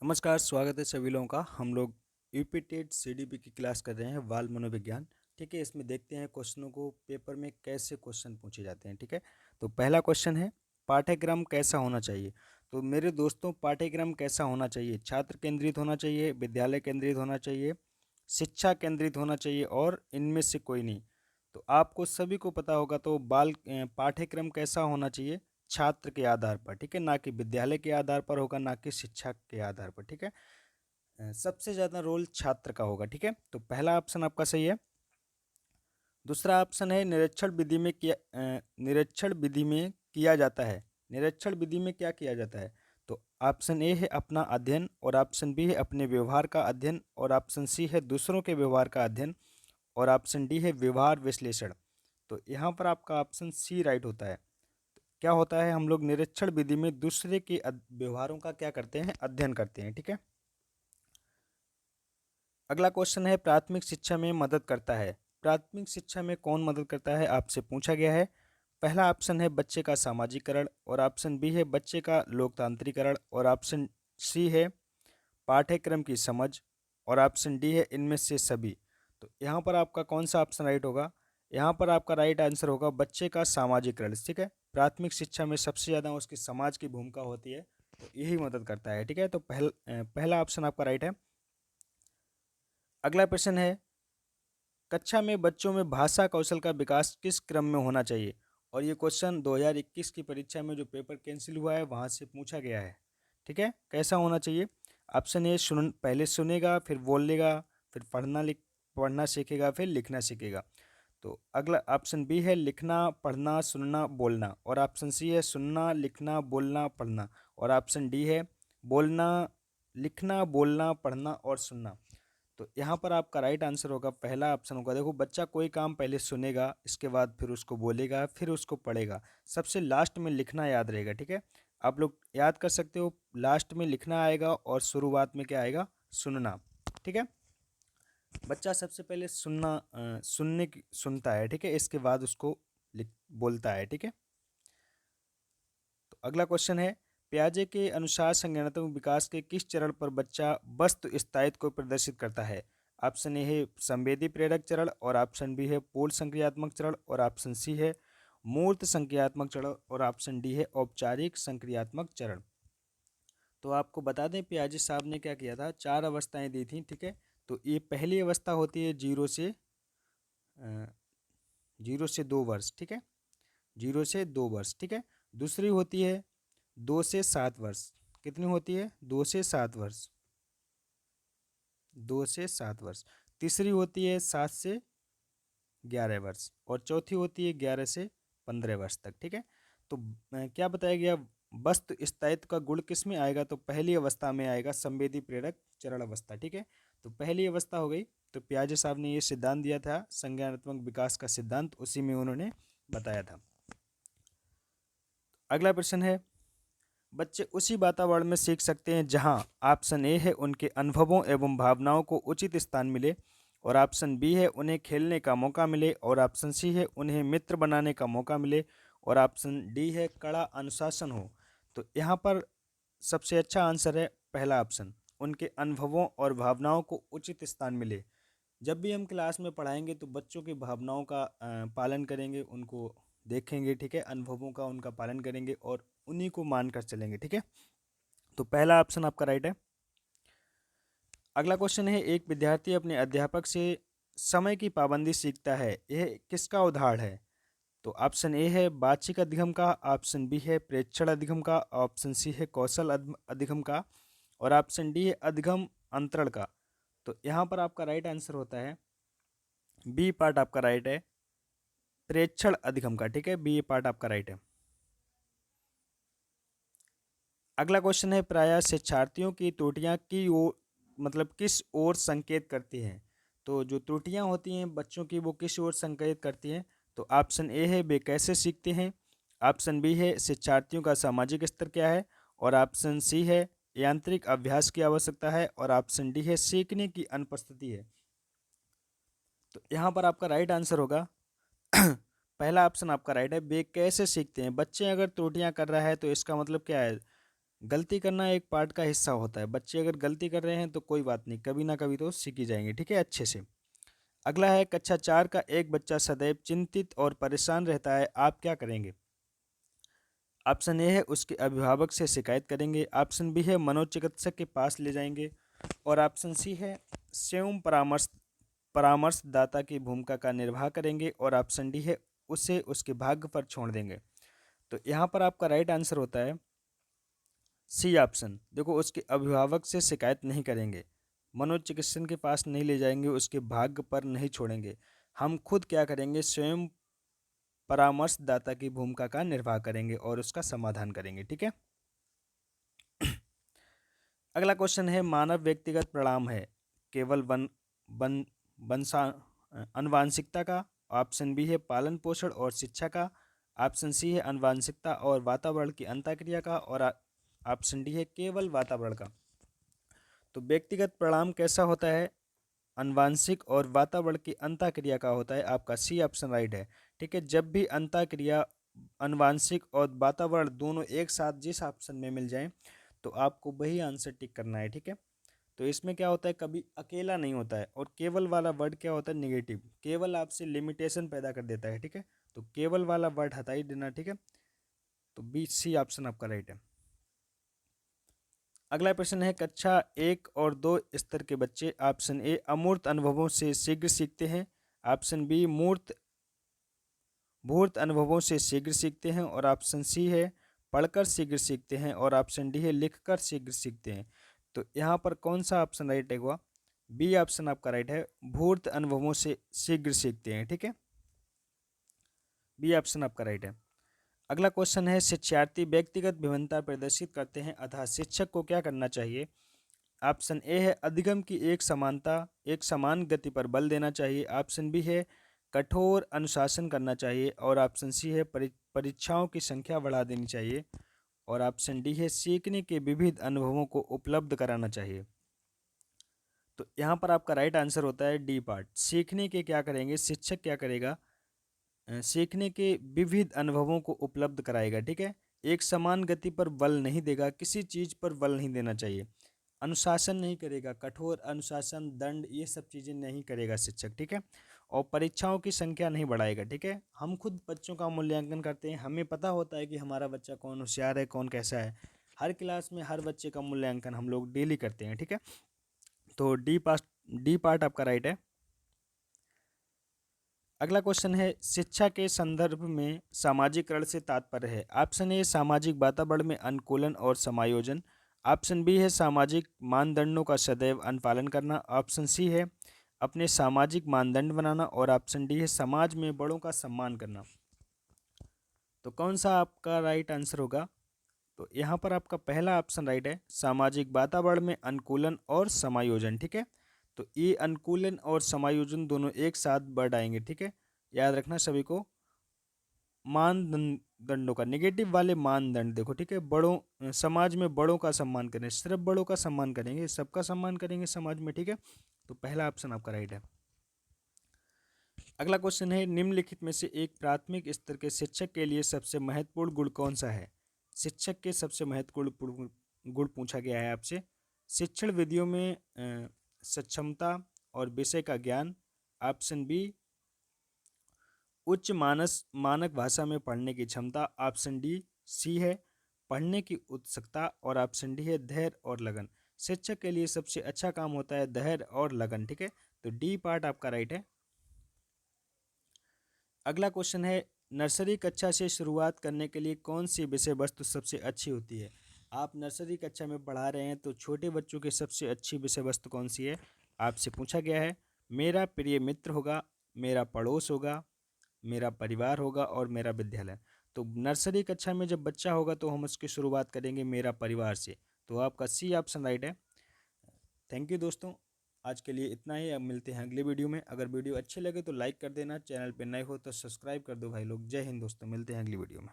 नमस्कार, स्वागत है सभी लोगों का। हम लोग यूपीटेट सीडीपी की क्लास कर रहे हैं, बाल मनोविज्ञान। ठीक है, इसमें देखते हैं क्वेश्चनों को पेपर में कैसे क्वेश्चन पूछे जाते हैं। ठीक है, तो पहला क्वेश्चन है, पाठ्यक्रम कैसा होना चाहिए। तो मेरे दोस्तों, पाठ्यक्रम कैसा होना चाहिए? छात्र केंद्रित होना चाहिए, विद्यालय केंद्रित होना चाहिए, शिक्षा केंद्रित होना चाहिए और इनमें से कोई नहीं। तो आपको सभी को पता होगा, तो पाठ्यक्रम कैसा होना चाहिए? छात्र के आधार पर, ठीक है, ना कि विद्यालय के आधार पर होगा, ना कि शिक्षा के आधार पर। ठीक है, सबसे ज़्यादा रोल छात्र का होगा। ठीक है, तो पहला ऑप्शन आपका सही है। दूसरा ऑप्शन है, निरीक्षण विधि में किया जाता है। निरीक्षण विधि में क्या किया जाता है? तो ऑप्शन ए है अपना अध्ययन, और ऑप्शन बी है अपने व्यवहार का अध्ययन, और ऑप्शन सी है दूसरों के व्यवहार का अध्ययन, और ऑप्शन डी है व्यवहार विश्लेषण। तो यहाँ पर आपका ऑप्शन सी राइट होता है। क्या होता है, हम लोग निरीक्षण विधि में दूसरे के व्यवहारों का क्या करते हैं? अध्ययन करते हैं। ठीक है, अगला क्वेश्चन है, प्राथमिक शिक्षा में मदद करता है। प्राथमिक शिक्षा में कौन मदद करता है, आपसे पूछा गया है। पहला ऑप्शन है बच्चे का सामाजिकरण, और ऑप्शन बी है बच्चे का लोकतांत्रिकरण, और ऑप्शन सी है पाठ्यक्रम की समझ, और ऑप्शन डी है इनमें से सभी। तो यहाँ पर आपका कौन सा ऑप्शन राइट होगा? यहाँ पर आपका राइट आंसर होगा बच्चे का सामाजिकरण। ठीक है, प्राथमिक शिक्षा में सबसे ज़्यादा उसकी समाज की भूमिका होती है, तो यही मदद करता है। ठीक है, तो पहला ऑप्शन आपका राइट है। अगला प्रश्न है, कक्षा में बच्चों में भाषा कौशल का विकास किस क्रम में होना चाहिए? और ये क्वेश्चन 2021 की परीक्षा में जो पेपर कैंसिल हुआ है वहाँ से पूछा गया है। ठीक है, कैसा होना चाहिए? ऑप्शन ए, पहले सुनेगा, फिर बोलेगा, फिर पढ़ना सीखेगा, फिर लिखना सीखेगा। तो अगला ऑप्शन बी है लिखना, पढ़ना, सुनना, बोलना, और ऑप्शन सी है सुनना, लिखना, बोलना, पढ़ना, और ऑप्शन डी है बोलना, लिखना, बोलना, पढ़ना और सुनना। तो यहाँ पर आपका राइट आंसर होगा पहला ऑप्शन होगा। देखो, बच्चा कोई काम पहले सुनेगा, इसके बाद फिर उसको बोलेगा, फिर उसको पढ़ेगा, सबसे लास्ट में लिखना याद रहेगा। ठीक है, आप लोग याद कर सकते हो, लास्ट में लिखना आएगा और शुरुआत में क्या आएगा? सुनना। ठीक है, बच्चा सबसे पहले सुनता है। ठीक है, इसके बाद उसको बोलता है। ठीक है, तो अगला क्वेश्चन है, पियाजे के अनुसार संज्ञानात्मक विकास के किस चरण पर बच्चा वस्तु स्थायित्व को प्रदर्शित करता है? ऑप्शन ए है संवेदी प्रेरक चरण, और ऑप्शन बी है पूर्ण संक्रियात्मक चरण, और ऑप्शन सी है मूर्त संक्रियात्मक चरण, और ऑप्शन डी है औपचारिक संक्रियात्मक चरण। तो आपको बता दें, पियाजे साहब ने क्या किया था, चार अवस्थाएं दी थी। ठीक है, तो ये पहली अवस्था होती है 0 से 2 वर्ष। ठीक है, 0 से 2 वर्ष। ठीक है, दूसरी होती है 2 से 7 वर्ष। कितनी होती है? 2 से 7 वर्ष। 2 से 7 वर्ष। तीसरी होती है 7 से 11 वर्ष, और चौथी होती है 11 से 15 वर्ष तक। ठीक है, तो क्या बताया गया, वस्तु स्थायित्व का गुण किस में आएगा? तो पहली अवस्था में आएगा, संवेदी प्रेरक चरण अवस्था। ठीक है, तो पहली अवस्था हो गई। तो पियाजे साहब ने ये सिद्धांत दिया था, संज्ञानात्मक विकास का सिद्धांत, उसी में उन्होंने बताया था। अगला प्रश्न है, बच्चे उसी वातावरण में सीख सकते हैं जहां ऑप्शन ए है उनके अनुभवों एवं भावनाओं को उचित स्थान मिले, और ऑप्शन बी है उन्हें खेलने का मौका मिले, और ऑप्शन सी है उन्हें मित्र बनाने का मौका मिले, और ऑप्शन डी है कड़ा अनुशासन हो। तो यहाँ पर सबसे अच्छा आंसर है पहला ऑप्शन, उनके अनुभवों और भावनाओं को उचित स्थान मिले। जब भी हम क्लास में पढ़ाएंगे तो बच्चों की भावनाओं का पालन करेंगे, उनको देखेंगे। ठीक है, अनुभवों का उनका पालन करेंगे और उन्हीं को मानकर चलेंगे। ठीक है, तो पहला ऑप्शन आपका राइट है। अगला क्वेश्चन है, एक विद्यार्थी अपने अध्यापक से समय की पाबंदी सीखता है, यह किसका उदाहरण है? तो ऑप्शन ए है बाचिक अधिगम का, ऑप्शन बी है प्रेक्षण अधिगम का, ऑप्शन सी है कौशल अधिगम का, और ऑप्शन डी है अधिगम अंतरण का। तो यहाँ पर आपका राइट आंसर होता है बी पार्ट आपका राइट है, प्रेक्षण अधिगम का। ठीक है, बी पार्ट आपका राइट है। अगला क्वेश्चन है, प्रायः शिक्षार्थियों की त्रुटियां की ओर किस ओर संकेत करती हैं? तो जो त्रुटियां होती हैं बच्चों की, वो किस ओर संकेत करती हैं? तो ऑप्शन ए है वे कैसे सीखते हैं, ऑप्शन बी है शिक्षार्थियों का सामाजिक स्तर क्या है, और ऑप्शन सी है यांत्रिक अभ्यास की आवश्यकता है, और ऑप्शन डी है सीखने की अनुपस्थिति है। तो यहाँ पर आपका राइट आंसर होगा पहला ऑप्शन आपका राइट है, वे कैसे सीखते हैं। बच्चे अगर त्रुटियां कर रहा है तो इसका मतलब क्या है? गलती करना एक पार्ट का हिस्सा होता है। बच्चे अगर गलती कर रहे हैं तो कोई बात नहीं, कभी ना कभी तो सीख ही जाएंगे, ठीक है, अच्छे से। अगला है कक्षा 4 का एक बच्चा सदैव चिंतित और परेशान रहता है, आप क्या करेंगे? ऑप्शन ए है उसके अभिभावक से शिकायत करेंगे, ऑप्शन बी है मनोचिकित्सक के पास ले जाएंगे, और ऑप्शन सी है स्वयं परामर्शदाता की भूमिका का निर्वाह करेंगे, और ऑप्शन डी है उसे उसके भाग्य पर छोड़ देंगे। तो यहाँ पर आपका राइट आंसर होता है सी ऑप्शन। देखो, उसके अभिभावक से शिकायत नहीं करेंगे, मनोचिकित्सक के पास नहीं ले जाएंगे, उसके भाग्य पर नहीं छोड़ेंगे, हम खुद क्या करेंगे, स्वयं परामर्शदाता की भूमिका का निर्वाह करेंगे और उसका समाधान करेंगे, ठीक है। अगला क्वेश्चन है मानव व्यक्तिगत परिणाम है केवल वन वन वंशा अनुवांशिकता का, ऑप्शन बी है पालन पोषण और शिक्षा का, ऑप्शन सी है अनुवांशिकता और वातावरण की अंतःक्रिया का, और ऑप्शन डी है केवल वातावरण का। तो व्यक्तिगत परिणाम कैसा होता है, अनुवांशिक और वातावरण की अंतःक्रिया का होता है, आपका सी ऑप्शन राइट है, ठीक है। जब भी अंतःक्रिया अनुवांशिक और वातावरण दोनों एक साथ जिस ऑप्शन में मिल जाएं तो आपको वही आंसर टिक करना है, ठीक है। तो इसमें क्या होता है, कभी अकेला नहीं होता है, और केवल वाला वर्ड क्या होता है, नेगेटिव, केवल आपसे लिमिटेशन पैदा कर देता है, ठीक है। तो केवल वाला वर्ड हटा ही देना, ठीक है। तो बी सी ऑप्शन आपका राइट है। अगला प्रश्न है कक्षा 1 और 2 स्तर के बच्चे, ऑप्शन ए अमूर्त अनुभवों से शीघ्र सीखते हैं, ऑप्शन बी मूर्त अनुभवों से शीघ्र सीखते हैं, और ऑप्शन सी है पढ़कर शीघ्र सीखते हैं, और ऑप्शन डी है लिखकर शीघ्र सीखते हैं। तो यहाँ पर कौन सा ऑप्शन राइट है हुआ, बी ऑप्शन आपका राइट है, मूर्त अनुभवों से शीघ्र सीखते हैं, ठीक है, बी ऑप्शन आपका राइट है। अगला क्वेश्चन है शिक्षार्थी व्यक्तिगत भिन्नता प्रदर्शित करते हैं, अतः शिक्षक को क्या करना चाहिए? ऑप्शन ए है अधिगम की एक समान गति पर बल देना चाहिए, ऑप्शन बी है कठोर अनुशासन करना चाहिए, और ऑप्शन सी है परीक्षाओं की संख्या बढ़ा देनी चाहिए, और ऑप्शन डी है सीखने के विविध अनुभवों को उपलब्ध कराना चाहिए। तो यहाँ पर आपका राइट आंसर होता है डी पार्ट, सीखने के क्या करेंगे, शिक्षक क्या करेगा, सीखने के विविध अनुभवों को उपलब्ध कराएगा, ठीक है। एक समान गति पर बल नहीं देगा, किसी चीज़ पर बल नहीं देना चाहिए, अनुशासन नहीं करेगा, कठोर अनुशासन दंड ये सब चीज़ें नहीं करेगा शिक्षक, ठीक है। और परीक्षाओं की संख्या नहीं बढ़ाएगा, ठीक है। हम खुद बच्चों का मूल्यांकन करते हैं, हमें पता होता है कि हमारा बच्चा कौन होशियार है कौन कैसा है, हर क्लास में हर बच्चे का मूल्यांकन हम लोग डेली करते हैं, ठीक है। तो डी पार्ट आपका राइट है। अगला क्वेश्चन है शिक्षा के संदर्भ में सामाजिकरण से तात्पर्य है, ऑप्शन ए सामाजिक वातावरण में अनुकूलन और समायोजन, ऑप्शन बी है सामाजिक मानदंडों का सदैव अनुपालन करना, ऑप्शन सी है अपने सामाजिक मानदंड बनाना, और ऑप्शन डी है समाज में बड़ों का सम्मान करना। तो कौन सा आपका राइट आंसर होगा? तो यहाँ पर आपका पहला ऑप्शन राइट है, सामाजिक वातावरण में अनुकूलन और समायोजन, ठीक है। तो ये अनुकूलन और समायोजन दोनों एक साथ वर्ड आएंगे, ठीक है, याद रखना सभी को। मानदंडों का नेगेटिव वाले मानदंड देखो, ठीक है, समाज में बड़ों का सम्मान करें, सिर्फ बड़ों का सम्मान करेंगे, सबका सम्मान करेंगे समाज में, ठीक है। तो पहला ऑप्शन आपका राइट है। अगला क्वेश्चन है निम्नलिखित में से एक प्राथमिक स्तर के शिक्षक के लिए सबसे महत्वपूर्ण गुण कौन सा है? शिक्षक के सबसे महत्वपूर्ण गुण पूछा गया है आपसे। शिक्षण विधियों में सक्षमता और विषय का ज्ञान, ऑप्शन बी उच्च मानक भाषा में पढ़ने की क्षमता, ऑप्शन डी सी है पढ़ने की उत्सुकता, और ऑप्शन डी है धैर्य और लगन। शिक्षक के लिए सबसे अच्छा काम होता है धैर्य और लगन, ठीक है। तो डी पार्ट आपका राइट है। अगला क्वेश्चन है नर्सरी कक्षा से शुरुआत करने के लिए कौन सी विषय वस्तु सबसे अच्छी होती है? आप नर्सरी कक्षा में पढ़ा रहे हैं तो छोटे बच्चों की सबसे अच्छी विषय वस्तु कौन सी है? आपसे पूछा गया है। मेरा प्रिय मित्र होगा, मेरा पड़ोस होगा, मेरा परिवार होगा, और मेरा विद्यालय। तो नर्सरी कक्षा में जब बच्चा होगा तो हम उसकी शुरुआत करेंगे मेरा परिवार से। तो आपका सी ऑप्शन राइट है। थैंक यू दोस्तों, आज के लिए इतना ही। अब मिलते हैं अगले वीडियो में। अगर वीडियो अच्छे लगे तो लाइक कर देना, चैनल पे नए हो तो सब्सक्राइब कर दो भाई लोग। जय हिंद दोस्तों, मिलते हैं अगली वीडियो में।